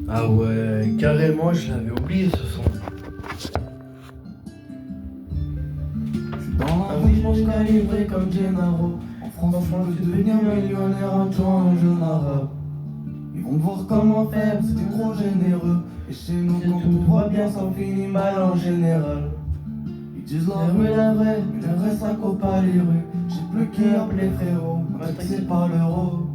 Ah ouais, carrément, je l'avais oublié ce son. Dans la rue, je mange calibré comme Gennaro. En France, je veux devenir millionnaire en tuant un jeune arabe. Ils vont voir comment faire, c'est du gros généreux. Et chez nous, quand tout va bien, ça finit mal en général. Ils disent la rue est la vraie, mais le reste ça court pas les rues. J'ai plus qui appeler frérot, matrixé par l'euro.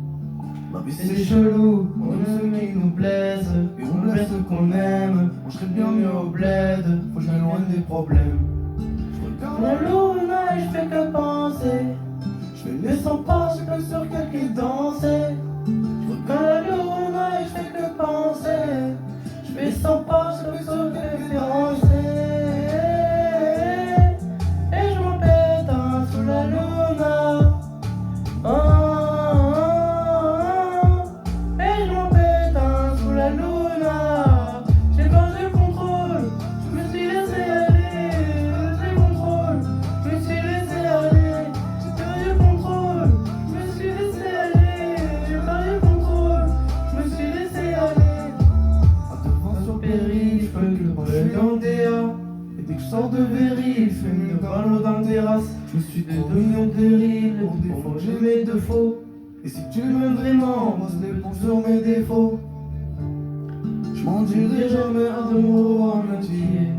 La vie c'est chelou, on aime ceux qui nous blessent. Et on blesse ceux qu'on aime, on serait bien mieux au bled. Faut que je m'éloigne des problèmes. Je regarde la lune et je fais que penser. Je fais les 100 pas, je peux sur quelqu'un danser. Je regarde la lune et je fais que penser. Je fais 100 pas, je peux sur quelqu'un danser. Et je m'en pète un sous la lune. Oh, oh, oh. Et je m'en pète un sous la lune. J'ai perdu le contrôle, je me suis laissé aller. J'ai le contrôle, je me suis laissé aller. J'ai perdu le contrôle, je me suis laissé aller. J'ai perdu le contrôle, je me suis laissé aller. À devant sur péril, je fais que le projet dans le DA. Et dès que je sors de Véry, il fait mieux dans l'eau dans le terrasse. Je me suis devenu en péril, pour défaut j'ai mes défauts. Et si tu m'aimes vraiment, pose les bons sur mes défauts. Je m'en dirai jamais un de mots en amitié.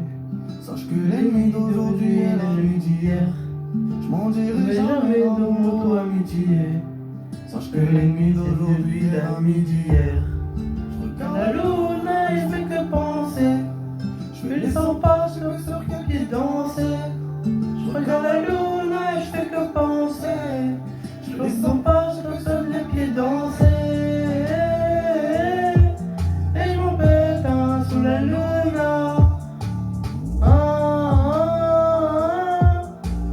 Sache que l'ennemi d'aujourd'hui est l'ennemi d'hier. Je m'en dirai jamais de mots amitié. Sache que l'ennemi d'aujourd'hui est l'ennemi d'hier. Je regarde la lune et je fais que penser. Je fais les 100 pas, je peux sur quel pied danser. Je regarde la lune et je fais que penser. Je fais les 100 pas, je peux sur les pieds danser. Et je m'en pète un sous la lune. Ah, ah,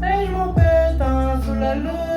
ah. Et je m'en pète un sous la lune.